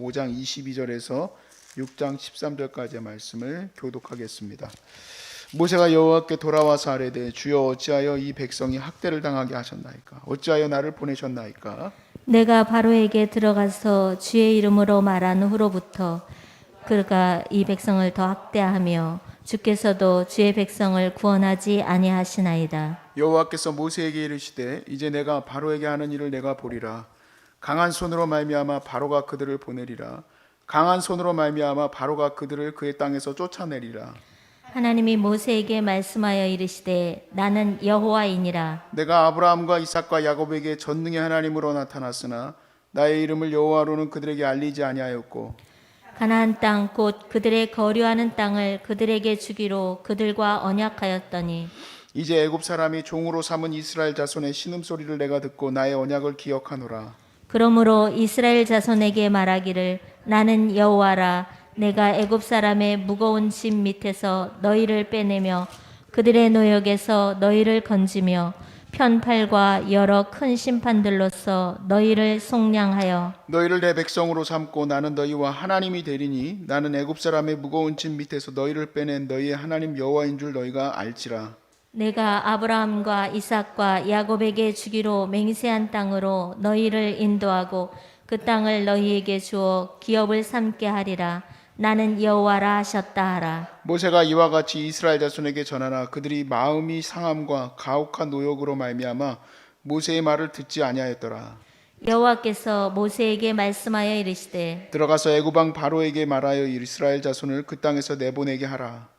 5장 22절에서 6장 13절까지의 말씀을 교독하겠습니다. 모세가 여호와께 돌아와서 아뢰되 주여 어찌하여 이 백성이 학대를 당하게 하셨나이까? 어찌하여 나를 보내셨나이까? 내가 바로에게 들어가서 주의 이름으로 말한 후로부터 그가 이 백성을 더 학대하며 주께서도 주의 백성을 구원하지 아니하시나이다. 여호와께서 모세에게 이르시되 이제 내가 바로에게 하는 일을 내가 보리라. 강한 손으로 말미암아 바로가 그들을 보내리라. 강한 손으로 말미암아 바로가 그들을 그의 땅에서 쫓아내리라. 하나님이 모세에게 말씀하여 이르시되 나는 여호와이니라. 내가 아브라함과 이삭과 야곱에게 전능의 하나님으로 나타났으나 나의 이름을 여호와로는 그들에게 알리지 아니하였고 가나안 땅 곧 그들의 거류하는 땅을 그들에게 주기로 그들과 언약하였더니 이제 애굽 사람이 종으로 삼은 이스라엘 자손의 신음소리를 내가 듣고 나의 언약을 기억하노라. 그러므로 이스라엘 자손에게 말하기를 나는 여호와라. 내가 애굽 사람의 무거운 짐 밑에서 너희를 빼내며 그들의 노역에서 너희를 건지며 편팔과 여러 큰 심판들로서 너희를 속량하여 너희를 내 백성으로 삼고 나는 너희와 하나님이 되리니 나는 애굽 사람의 무거운 짐 밑에서 너희를 빼낸 너희의 하나님 여호와인 줄 너희가 알지라. 내가 아브라함과 이삭과 야곱에게 주기로 맹세한 땅으로 너희를 인도하고 그 땅을 너희에게 주어 기업을 삼게 하리라. 나는 여호와라 하셨다 하라. 모세가 이와 같이 이스라엘 자손에게 전하나 그들이 마음이 상함과 가혹한 노역으로 말미암아 모세의 말을 듣지 아니하였더라. 여호와께서 모세에게 말씀하여 이르시되 들어가서 애굽 왕 바로에게 말하여 이스라엘 자손을 그 땅에서 내보내게 하라.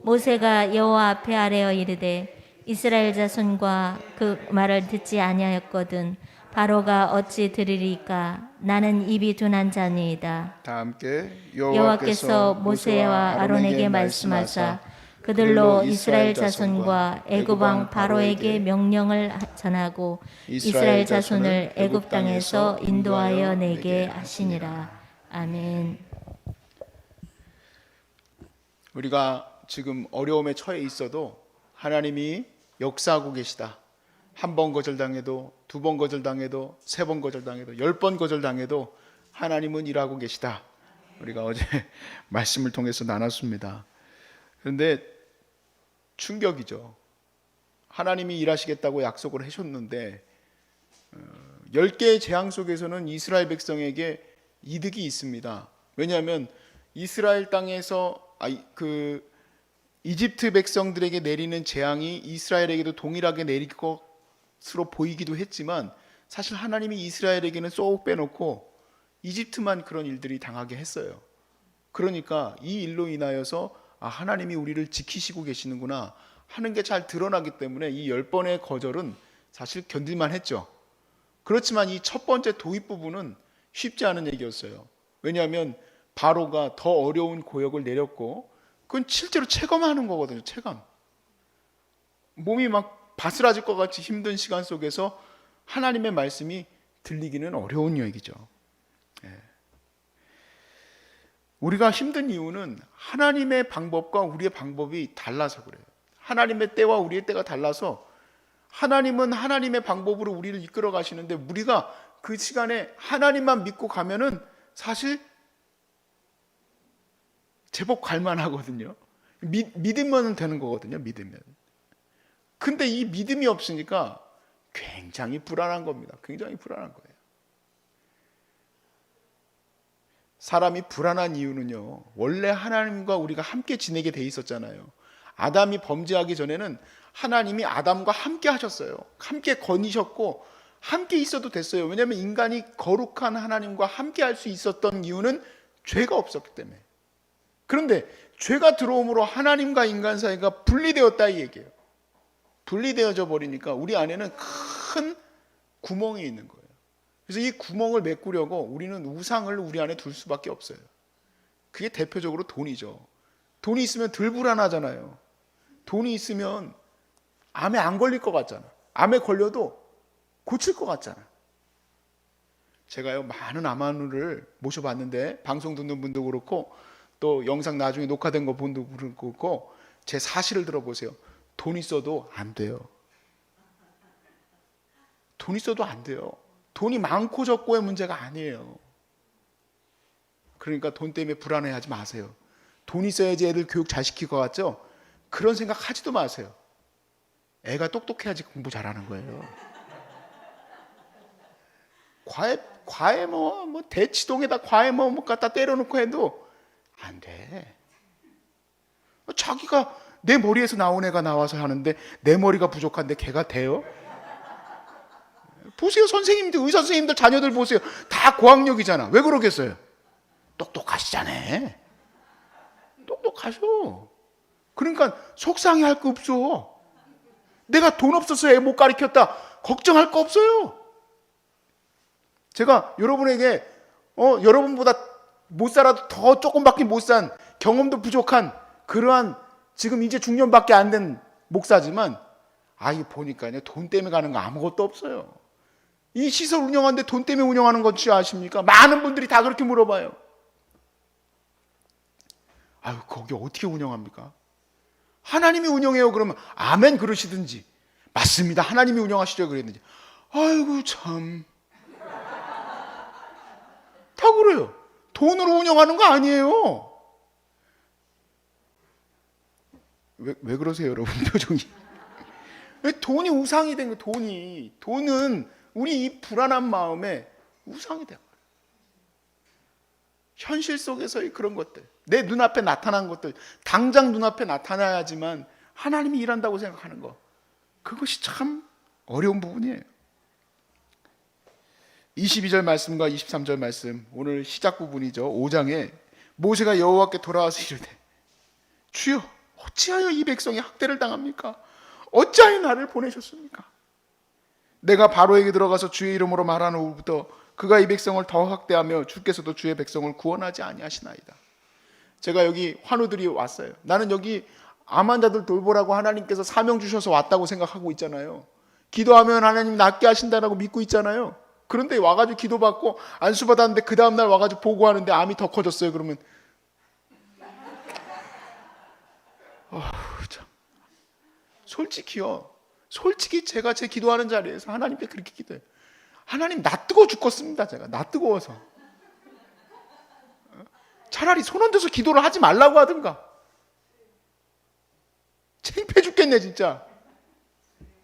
모세가 여호와 앞에 아뢰어 이르되 이스라엘 자손과 그 말을 듣지 아니하였거든 바로가 어찌 들으리까? 나는 입이 둔한 자니이다. 다 함께 여호와께서 모세와 아론에게 말씀하사 그들로 이스라엘 자손과 애굽 왕 바로에게 명령을 전하고 이스라엘 자손을 애굽 땅에서 인도하여 내게 하시니라. 아멘. 우리가 지금 어려움에 처해 있어도 하나님이 역사하고 계시다. 한 번 거절당해도, 두 번 거절당해도, 세 번 거절당해도, 10번 거절당해도 하나님은 일하고 계시다. 우리가 어제 말씀을 통해서 나눴습니다. 그런데 충격이죠. 하나님이 일하시겠다고 약속을 하셨는데 10개의 재앙 속에서는 이스라엘 백성에게 이득이 있습니다. 왜냐하면 이스라엘 땅에서 이집트 백성들에게 내리는 재앙이 이스라엘에게도 동일하게 내릴 것으로 보이기도 했지만 사실 하나님이 이스라엘에게는 쏙 빼놓고 이집트만 그런 일들이 당하게 했어요. 그러니까 이 일로 인하여서 하나님이 우리를 지키시고 계시는구나 하는 게 잘 드러나기 때문에 이 10번의 거절은 사실 견딜만 했죠. 그렇지만 이 첫 번째 도입 부분은 쉽지 않은 얘기였어요. 왜냐하면 바로가 더 어려운 고역을 내렸고 그건 실제로 체감하는 거거든요. 체감. 몸이 막 바스라질 것 같이 힘든 시간 속에서 하나님의 말씀이 들리기는 어려운 얘기죠. 우리가 힘든 이유는 하나님의 방법과 우리의 방법이 달라서 그래요. 하나님의 때와 우리의 때가 달라서 하나님은 하나님의 방법으로 우리를 이끌어 가시는데 우리가 그 시간에 하나님만 믿고 가면은 사실 제법 갈만하거든요. 믿으면 되는 거거든요. 믿으면. 근데 이 믿음이 없으니까 굉장히 불안한 겁니다. 굉장히 불안한 거예요. 사람이 불안한 이유는요. 원래 하나님과 우리가 함께 지내게 돼 있었잖아요. 아담이 범죄하기 전에는 하나님이 아담과 함께 하셨어요. 함께 거니셨고 함께 있어도 됐어요. 왜냐하면 인간이 거룩한 하나님과 함께 할 수 있었던 이유는 죄가 없었기 때문에. 그런데 죄가 들어옴으로 하나님과 인간 사이가 분리되었다 이 얘기예요. 분리되어져 버리니까 우리 안에는 큰 구멍이 있는 거예요. 그래서 이 구멍을 메꾸려고 우리는 우상을 우리 안에 둘 수밖에 없어요. 그게 대표적으로 돈이죠. 돈이 있으면 덜 불안하잖아요. 돈이 있으면 암에 안 걸릴 것 같잖아. 암에 걸려도 고칠 것 같잖아. 제가요 많은 암환우를 모셔봤는데 방송 듣는 분도 그렇고 또 영상 나중에 녹화된 거 본 분도 그렇고 제 사실을 들어보세요. 돈 있어도 안 돼요. 돈 있어도 안 돼요. 돈이 많고 적고의 문제가 아니에요. 그러니까 돈 때문에 불안해하지 마세요. 돈 있어야지 애들 교육 잘 시킬 것 같죠? 그런 생각 하지도 마세요. 애가 똑똑해야지 공부 잘하는 거예요. 과외 뭐 대치동에다 과외 뭐 갖다 때려놓고 해도 안 돼. 자기가 내 머리에서 나온 애가 나와서 하는데 내 머리가 부족한데 걔가 돼요? 보세요. 선생님들, 의사 선생님들 자녀들 보세요. 다 고학력이잖아. 왜 그러겠어요? 똑똑하시잖아요. 똑똑하셔. 그러니까 속상해할 거 없어. 내가 돈 없어서 애 못 가르쳤다 걱정할 거 없어요. 제가 여러분에게 여러분보다 못 살아도 더 조금밖에 못 산, 경험도 부족한 그러한 지금 이제 중년밖에 안 된 목사지만 아이 보니까요 돈 때문에 가는 거 아무것도 없어요. 이 시설 운영하는데 돈 때문에 운영하는 건지 아십니까? 많은 분들이 다 그렇게 물어봐요. 아유 거기 어떻게 운영합니까? 하나님이 운영해요. 그러면 아멘 그러시든지 맞습니다. 하나님이 운영하시죠 그랬는지 아이고 참 다 그래요. 돈으로 운영하는 거 아니에요. 왜 그러세요 여러분 표정이? 왜 돈이 우상이 된 거예요. 돈은 우리 이 불안한 마음에 우상이 된 거예요. 현실 속에서의 그런 것들, 내 눈앞에 나타난 것들, 당장 눈앞에 나타나야지만 하나님이 일한다고 생각하는 거, 그것이 참 어려운 부분이에요. 22절 말씀과 23절 말씀, 오늘 시작 부분이죠. 5장에 모세가 여호와께 돌아와서 이르되 주여 어찌하여 이 백성이 학대를 당합니까? 어찌하여 나를 보내셨습니까? 내가 바로에게 들어가서 주의 이름으로 말한 후부터 그가 이 백성을 더 학대하며 주께서도 주의 백성을 구원하지 아니하시나이다. 제가 여기 환우들이 왔어요. 나는 여기 암환 자들 돌보라고 하나님께서 사명 주셔서 왔다고 생각하고 있잖아요. 기도하면 하나님 낫게 하신다라고 믿고 있잖아요. 그런데 와가지고 기도받고 안수 받았는데 그 다음날 와가지고 보고하는데 암이 더 커졌어요. 그러면 참. 솔직히 제가 제 기도하는 자리에서 하나님께 그렇게 기도해요. 하나님 나 뜨거워 죽겠습니다. 제가 나 뜨거워서 차라리 손 얹어서 기도를 하지 말라고 하든가. 창피해 죽겠네 진짜.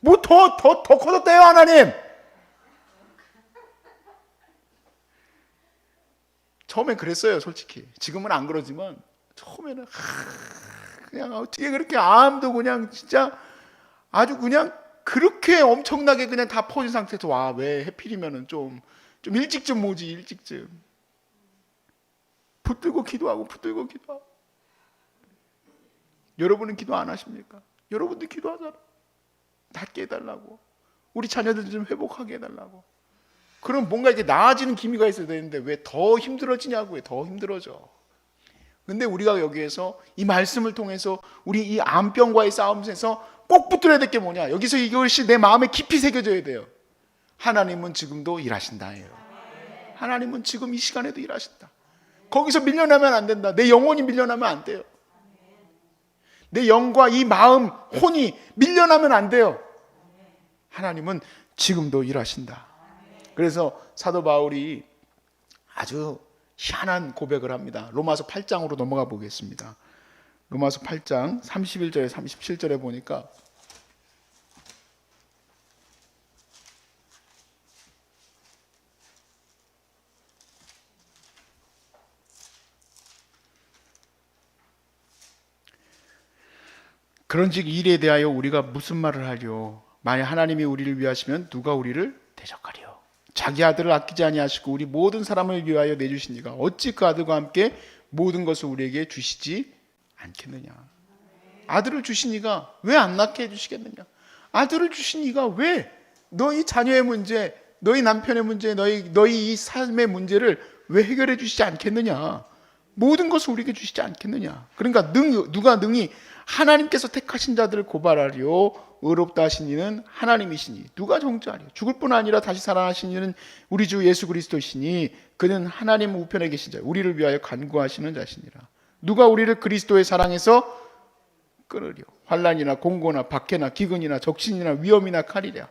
뭐 더 커졌대요 하나님. 처음엔 그랬어요 솔직히. 지금은 안 그러지만 처음에는 그냥 어떻게 그렇게 암도 그냥 진짜 아주 그냥 그렇게 엄청나게 그냥 다 퍼진 상태에서 와 왜 해필이면은 좀 일찍 오지 일찍 붙들고 기도하고 여러분은 기도 안 하십니까? 여러분도 기도하잖아. 낫게 해달라고, 우리 자녀들 좀 회복하게 해달라고. 그럼 뭔가 이제 나아지는 기미가 있어야 되는데 왜 더 힘들어지냐고요. 더 힘들어져. 근데 우리가 여기에서 이 말씀을 통해서 우리 이 암병과의 싸움에서 꼭 붙들어야 될 게 뭐냐, 여기서 이것이 내 마음에 깊이 새겨져야 돼요. 하나님은 지금도 일하신다예요. 하나님은 지금 이 시간에도 일하신다. 거기서 밀려나면 안 된다. 내 영혼이 밀려나면 안 돼요. 내 영과 이 마음, 혼이 밀려나면 안 돼요. 하나님은 지금도 일하신다. 그래서 사도 바울이 아주 희한한 고백을 합니다. 로마서 8장으로 넘어가 보겠습니다. 로마서 8장 31절에 37절에 보니까 그런즉 이 일에 대하여 우리가 무슨 말을 하리요? 만약 하나님이 우리를 위하시면 누가 우리를 대적하리요? 자기 아들을 아끼지 아니하시고 우리 모든 사람을 위하여 내주시니가 어찌 그 아들과 함께 모든 것을 우리에게 주시지 않겠느냐? 아들을 주시니가 왜 안 낳게 해주시겠느냐? 아들을 주시니가 왜 너희 자녀의 문제, 너희 남편의 문제, 너희 이 삶의 문제를 왜 해결해 주시지 않겠느냐? 모든 것을 우리에게 주시지 않겠느냐? 그러니까 누가 능히 하나님께서 택하신 자들을 고발하리요? 의롭다 하신 이는 하나님이시니 누가 정죄하리요? 죽을 뿐 아니라 다시 살아나신 이는 우리 주 예수 그리스도시니 그는 하나님 우편에 계신 자, 우리를 위하여 간구하시는 자시니라. 누가 우리를 그리스도의 사랑에서 끊으리요? 환난이나 공고나 박해나 기근이나 적신이나 위험이나 칼이랴.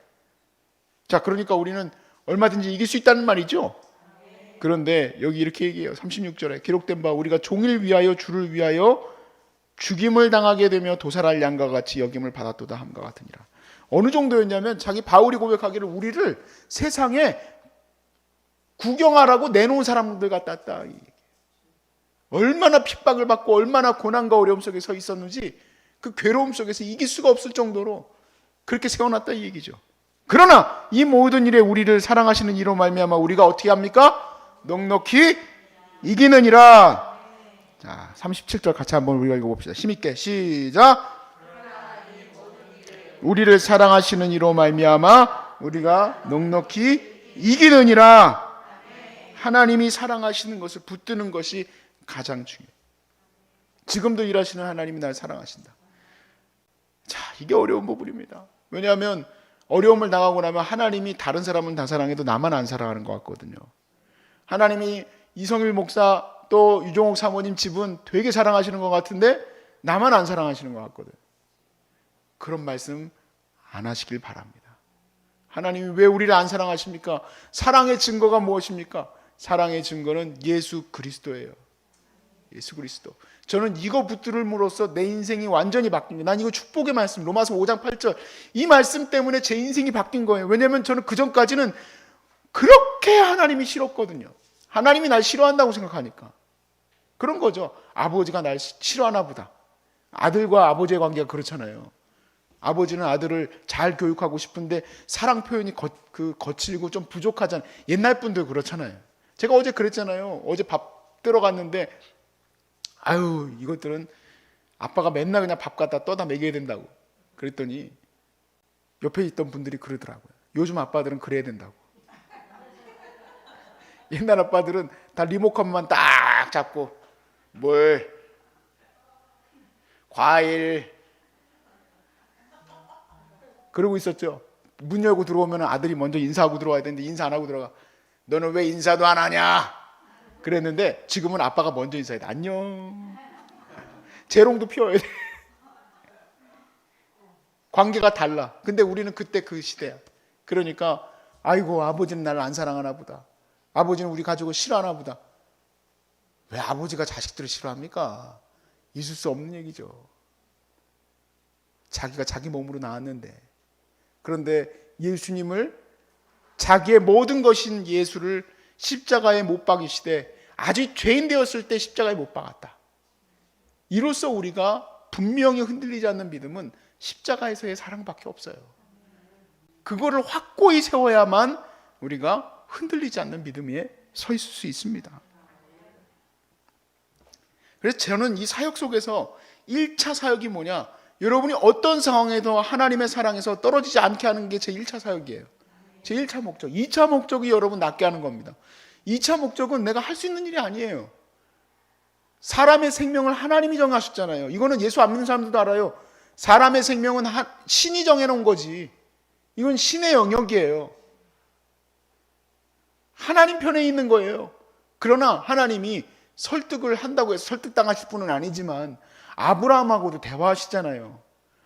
자, 그러니까 우리는 얼마든지 이길 수 있다는 말이죠. 그런데 여기 이렇게 얘기해요. 36절에 기록된 바 우리가 종일 위하여 주를 위하여 죽임을 당하게 되며 도살할 양과 같이 여김을 받았도다 함과 같으니라. 어느 정도였냐면 자기 바울이 고백하기를 우리를 세상에 구경하라고 내놓은 사람들 같았다. 얼마나 핍박을 받고 얼마나 고난과 어려움 속에 서 있었는지 그 괴로움 속에서 이길 수가 없을 정도로 그렇게 세워놨다 이 얘기죠. 그러나 이 모든 일에 우리를 사랑하시는 이로 말미암아 우리가 어떻게 합니까? 넉넉히 이기느니라. 자, 37절 같이 한번 우리가 읽어봅시다. 힘있게 시작. 우리를 사랑하시는 이로 말미암아 우리가 넉넉히 이기느니라. 하나님이 사랑하시는 것을 붙드는 것이 가장 중요해요. 지금도 일하시는 하나님이 날 사랑하신다. 자, 이게 어려운 부분입니다. 왜냐하면 어려움을 당하고 나면 하나님이 다른 사람은 다 사랑해도 나만 안 사랑하는 것 같거든요. 하나님이 이성일 목사 또 유종옥 사모님 집은 되게 사랑하시는 것 같은데 나만 안 사랑하시는 것 같거든. 그런 말씀 안 하시길 바랍니다. 하나님이 왜 우리를 안 사랑하십니까? 사랑의 증거가 무엇입니까? 사랑의 증거는 예수 그리스도예요. 예수 그리스도. 저는 이거 붙들음으로써 내 인생이 완전히 바뀐 거예요. 난 이거 축복의 말씀 로마서 5장 8절 이 말씀 때문에 제 인생이 바뀐 거예요. 왜냐하면 저는 그전까지는 그렇게 하나님이 싫었거든요. 하나님이 날 싫어한다고 생각하니까 그런 거죠. 아버지가 날 싫어하나 보다. 아들과 아버지의 관계가 그렇잖아요. 아버지는 아들을 잘 교육하고 싶은데 사랑 표현이 거칠고 좀 부족하잖아요. 옛날 분들 그렇잖아요. 제가 어제 그랬잖아요. 어제 밥 들어갔는데 아유 이것들은 아빠가 맨날 그냥 밥 갖다 떠다 먹여야 된다고 그랬더니 옆에 있던 분들이 그러더라고요. 요즘 아빠들은 그래야 된다고. 옛날 아빠들은 다 리모컨만 딱 잡고 뭘 과일 그러고 있었죠. 문 열고 들어오면 아들이 먼저 인사하고 들어와야 되는데 인사 안 하고 들어가. 너는 왜 인사도 안 하냐 그랬는데 지금은 아빠가 먼저 인사해야 돼. 안녕. 재롱도 피워야 돼. 관계가 달라. 근데 우리는 그때 그 시대야. 그러니까 아이고 아버지는 나를 안 사랑하나 보다. 아버지는 우리 가족을 싫어하나 보다. 왜 아버지가 자식들을 싫어합니까? 있을 수 없는 얘기죠. 자기가 자기 몸으로 낳았는데. 그런데 예수님을 자기의 모든 것인 예수를 십자가에 못 박이시되 아직 죄인 되었을 때 십자가에 못 박았다. 이로써 우리가 분명히 흔들리지 않는 믿음은 십자가에서의 사랑밖에 없어요. 그거를 확고히 세워야만 우리가 흔들리지 않는 믿음에 서 있을 수 있습니다. 그래서 저는 이 사역 속에서 1차 사역이 뭐냐? 여러분이 어떤 상황에도 하나님의 사랑에서 떨어지지 않게 하는 게 제 1차 사역이에요. 제 1차 목적. 2차 목적이 여러분 낫게 하는 겁니다. 2차 목적은 내가 할 수 있는 일이 아니에요. 사람의 생명을 하나님이 정하셨잖아요. 이거는 예수 안 믿는 사람들도 알아요. 사람의 생명은 신이 정해놓은 거지. 이건 신의 영역이에요. 하나님 편에 있는 거예요. 그러나 하나님이 설득을 한다고 해서 설득당하실 분은 아니지만 아브라함하고도 대화하시잖아요.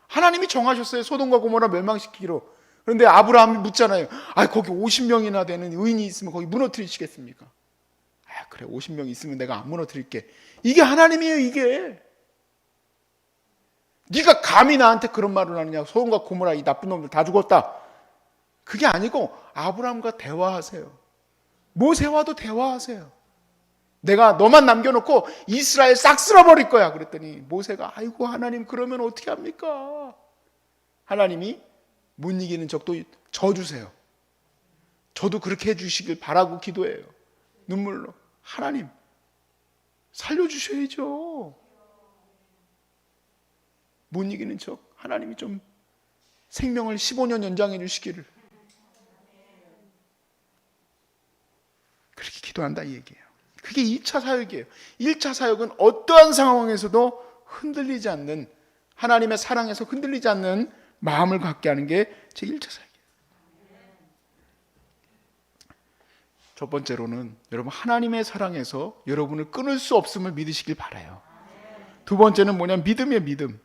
하나님이 정하셨어요. 소돔과 고모라 멸망시키기로. 그런데 아브라함이 묻잖아요. 거기 50명이나 되는 의인이 있으면 거기 무너뜨리시겠습니까? 그래 50명 있으면 내가 안 무너뜨릴게. 이게 하나님이에요. 이게. 네가 감히 나한테 그런 말을 하느냐. 소돔과 고모라 이 나쁜 놈들 다 죽었다. 그게 아니고 아브라함과 대화하세요. 모세와도 대화하세요. 내가 너만 남겨놓고 이스라엘 싹 쓸어버릴 거야. 그랬더니 모세가 아이고 하나님 그러면 어떻게 합니까? 하나님이 못 이기는 적도 저 주세요. 저도 그렇게 해주시길 바라고 기도해요. 눈물로 하나님 살려주셔야죠. 못 이기는 적 하나님이 좀 생명을 15년 연장해 주시기를 그렇게 기도한다 이 얘기예요. 그게 2차 사역이에요. 1차 사역은 어떠한 상황에서도 흔들리지 않는 하나님의 사랑에서 흔들리지 않는 마음을 갖게 하는 게 제 1차 사역이에요. 첫 번째로는 여러분 하나님의 사랑에서 여러분을 끊을 수 없음을 믿으시길 바라요. 두 번째는 뭐냐면 믿음이에요. 믿음.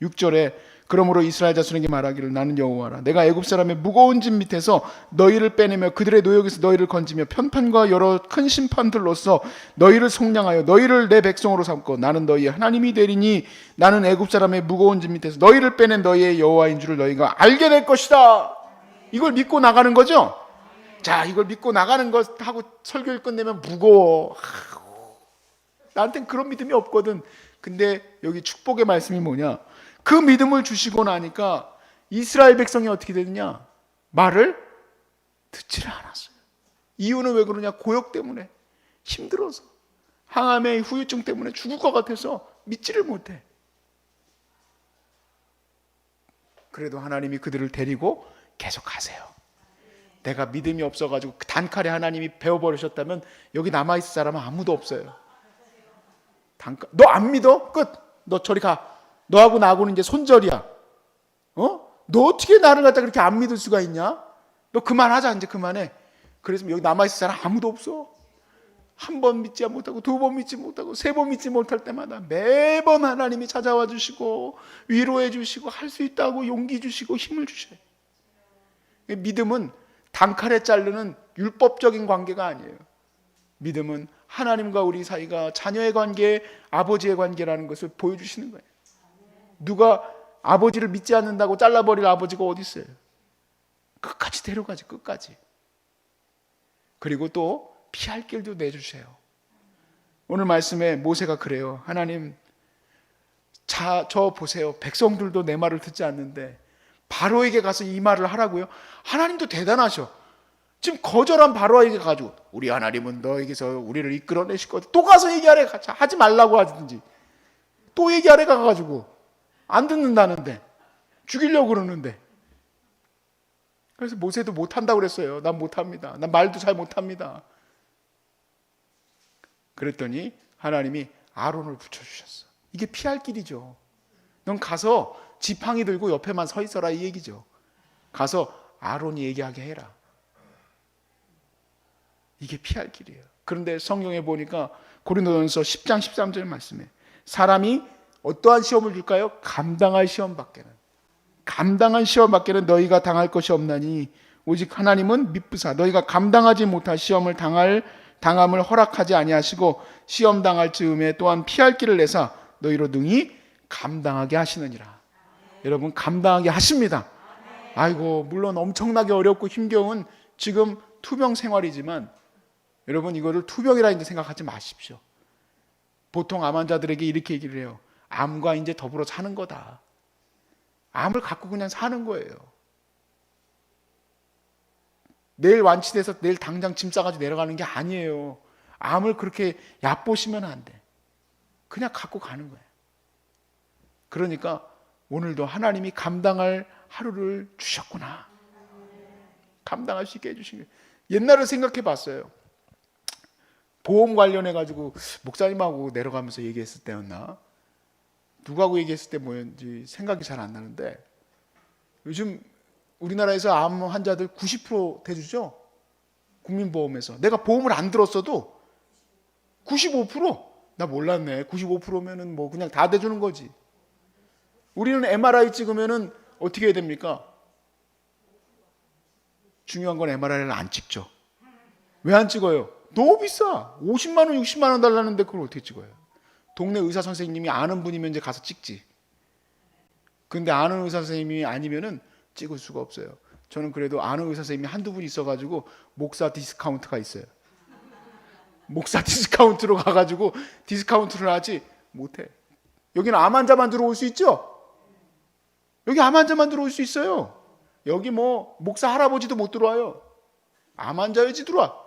6절에 그러므로 이스라엘 자손에게 말하기를 나는 여호와라. 내가 애굽 사람의 무거운 짐 밑에서 너희를 빼내며 그들의 노역에서 너희를 건지며 편판과 여러 큰 심판들로서 너희를 속량하여 너희를 내 백성으로 삼고 나는 너희의 하나님이 되리니 나는 애굽 사람의 무거운 짐 밑에서 너희를 빼낸 너희의 여호와인 줄을 너희가 알게 될 것이다. 이걸 믿고 나가는 거죠. 자, 이걸 믿고 나가는 것 하고 설교를 끝내면 무거워. 나한테는 그런 믿음이 없거든. 근데 여기 축복의 말씀이 뭐냐? 그 믿음을 주시고 나니까 이스라엘 백성이 어떻게 되느냐? 말을 듣지를 않았어요. 이유는 왜 그러냐? 고역 때문에, 힘들어서, 항암의 후유증 때문에 죽을 것 같아서 믿지를 못해. 그래도 하나님이 그들을 데리고 계속 가세요. 내가 믿음이 없어가지고 단칼에 하나님이 베어버리셨다면 여기 남아있을 사람은 아무도 없어요. 너 안 믿어? 끝. 너 저리 가. 너하고 나하고는 이제 손절이야. 너 어떻게 나를 갖다 그렇게 안 믿을 수가 있냐? 너 그만하자. 이제 그만해. 그래서 여기 남아있을 사람 아무도 없어. 한 번 믿지 못하고, 두 번 믿지 못하고, 세 번 믿지 못할 때마다 매번 하나님이 찾아와 주시고 위로해 주시고 할 수 있다고 용기 주시고 힘을 주셔요. 믿음은 단칼에 자르는 율법적인 관계가 아니에요. 믿음은 하나님과 우리 사이가 자녀의 관계, 아버지의 관계라는 것을 보여주시는 거예요. 누가 아버지를 믿지 않는다고 잘라버릴 아버지가 어디 있어요? 끝까지 데려가지, 끝까지. 그리고 또 피할 길도 내주세요. 오늘 말씀에 모세가 그래요. 하나님, 저 보세요. 백성들도 내 말을 듣지 않는데 바로에게 가서 이 말을 하라고요? 하나님도 대단하셔. 지금 거절한 바로에게 가지고 우리 하나님은 너에게서 우리를 이끌어내실 거다. 또 가서 얘기하래. 하지 말라고 하든지 또 얘기하래 가가지고 안 듣는다는데 죽이려고 그러는데. 그래서 모세도 못한다고 그랬어요. 난 못합니다. 난 말도 잘 못합니다. 그랬더니 하나님이 아론을 붙여주셨어. 이게 피할 길이죠. 넌 가서 지팡이 들고 옆에만 서 있어라 이 얘기죠. 가서 아론이 얘기하게 해라. 이게 피할 길이에요. 그런데 성경에 보니까 고린도전서 10장 13절 말씀에 사람이 어떠한 시험을 줄까요? 감당할 시험밖에는 너희가 당할 것이 없나니 오직 하나님은 미쁘사 너희가 감당하지 못할 시험을 당함을 허락하지 아니하시고 시험 당할 즈음에 또한 피할 길을 내사 너희로 능히 감당하게 하시느니라. 여러분 감당하게 하십니다. 아이고 물론 엄청나게 어렵고 힘겨운 지금 투병 생활이지만 여러분 이거를 투병이라 이제 생각하지 마십시오. 보통 암 환자들에게 이렇게 얘기를 해요. 암과 이제 더불어 사는 거다. 암을 갖고 그냥 사는 거예요. 내일 완치돼서 내일 당장 짐 싸가지고 내려가는 게 아니에요. 암을 그렇게 얕보시면 안 돼. 그냥 갖고 가는 거예요. 그러니까 오늘도 하나님이 감당할 하루를 주셨구나. 감당할 수 있게 해주신 거예요. 옛날을 생각해 봤어요. 보험 관련해가지고 목사님하고 내려가면서 얘기했을 때였나? 누구하고 얘기했을 때 뭐였는지 생각이 잘 안 나는데 요즘 우리나라에서 암 환자들 90% 대주죠? 국민보험에서. 내가 보험을 안 들었어도 95%? 나 몰랐네. 95%면은 뭐 그냥 다 대주는 거지. 우리는 MRI 찍으면은 어떻게 해야 됩니까? 중요한 건 MRI를 안 찍죠. 왜 안 찍어요? 너무 비싸. 50만 원, 60만 원 달라는데 그걸 어떻게 찍어요? 동네 의사 선생님이 아는 분이면 이제 가서 찍지. 근데 아는 의사 선생님이 아니면은 찍을 수가 없어요. 저는 그래도 아는 의사 선생님이 한두 분 있어가지고 목사 디스카운트가 있어요. 목사 디스카운트로 가가지고 디스카운트를 하지 못해. 여기는 암 환자만 들어올 수 있죠? 여기 암 환자만 들어올 수 있어요. 여기 뭐 목사 할아버지도 못 들어와요. 암 환자여지 들어와.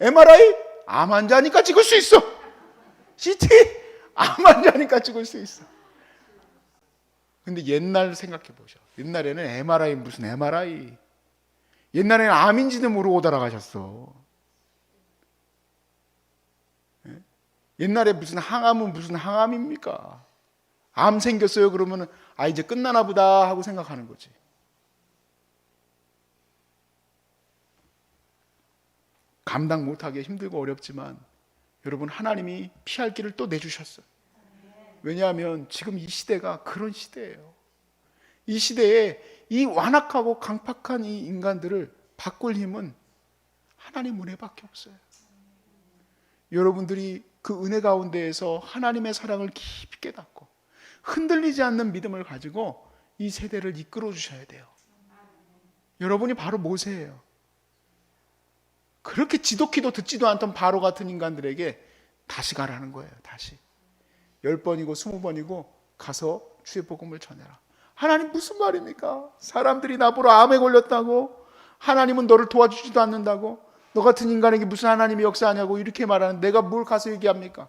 MRI? 암 환자니까 찍을 수 있어. CT? 암 환자니까 찍을 수 있어. 근데 옛날 생각해 보셔. 옛날에는 MRI 무슨 MRI. 옛날에는 암인지도 모르고 돌아가셨어. 옛날에 무슨 항암은 무슨 항암입니까? 암 생겼어요 그러면 아 이제 끝나나 보다 하고 생각하는 거지. 감당 못하기 힘들고 어렵지만 여러분 하나님이 피할 길을 또 내주셨어요. 왜냐하면 지금 이 시대가 그런 시대예요. 이 시대에 이 완악하고 강팍한 이 인간들을 바꿀 힘은 하나님 은혜밖에 없어요. 여러분들이 그 은혜 가운데에서 하나님의 사랑을 깊이 깨닫고 흔들리지 않는 믿음을 가지고 이 세대를 이끌어 주셔야 돼요. 여러분이 바로 모세예요. 그렇게 지독히도 듣지도 않던 바로 같은 인간들에게 다시 가라는 거예요. 다시 10번이고 20번이고 가서 주의 복음을 전해라. 하나님 무슨 말입니까? 사람들이 나보러 암에 걸렸다고, 하나님은 너를 도와주지도 않는다고, 너 같은 인간에게 무슨 하나님이 역사하냐고 이렇게 말하는 내가 뭘 가서 얘기합니까?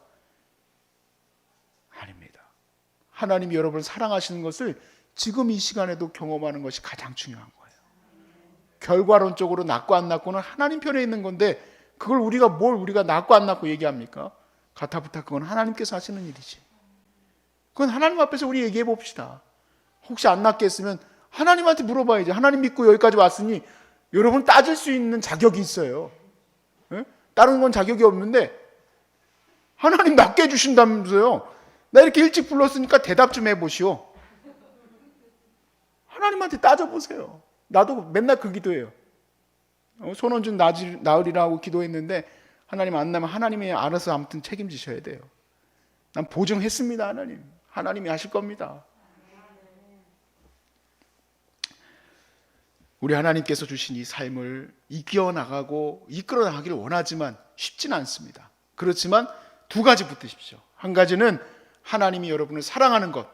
아닙니다. 하나님이 여러분을 사랑하시는 것을 지금 이 시간에도 경험하는 것이 가장 중요한 거예요. 결과론적으로 낫고 안 낫고는 하나님 편에 있는 건데 그걸 우리가 낫고 안 낫고 얘기합니까? 가타부타 그건 하나님께서 하시는 일이지. 그건 하나님 앞에서 우리 얘기해 봅시다. 혹시 안 낫게 했으면 하나님한테 물어봐야지. 하나님 믿고 여기까지 왔으니 여러분 따질 수 있는 자격이 있어요. 예? 다른 건 자격이 없는데 하나님 낫게 해주신다면서요. 나 이렇게 일찍 불렀으니까 대답 좀 해보시오. 하나님한테 따져보세요. 나도 맨날 그 기도해요. 손원준 나으리라고 기도했는데 하나님 안 나면 하나님이 알아서 아무튼 책임지셔야 돼요. 난 보증했습니다. 하나님이 하실 겁니다. 우리 하나님께서 주신 이 삶을 이겨나가고 이끌어 나가기를 원하지만 쉽지는 않습니다. 그렇지만 두 가지 붙드십시오. 한 가지는 하나님이 여러분을 사랑하는 것,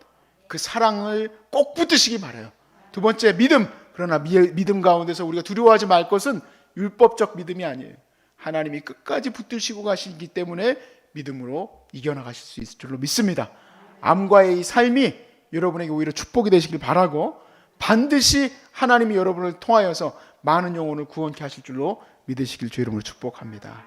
그 사랑을 꼭 붙드시기 바라요. 두 번째 믿음. 그러나 믿음 가운데서 우리가 두려워하지 말 것은 율법적 믿음이 아니에요. 하나님이 끝까지 붙드시고 가시기 때문에 믿음으로 이겨나가실 수 있을 줄로 믿습니다. 암과의 이 삶이 여러분에게 오히려 축복이 되시길 바라고 반드시 하나님이 여러분을 통하여서 많은 영혼을 구원케 하실 줄로 믿으시길 주의 이름으로 축복합니다.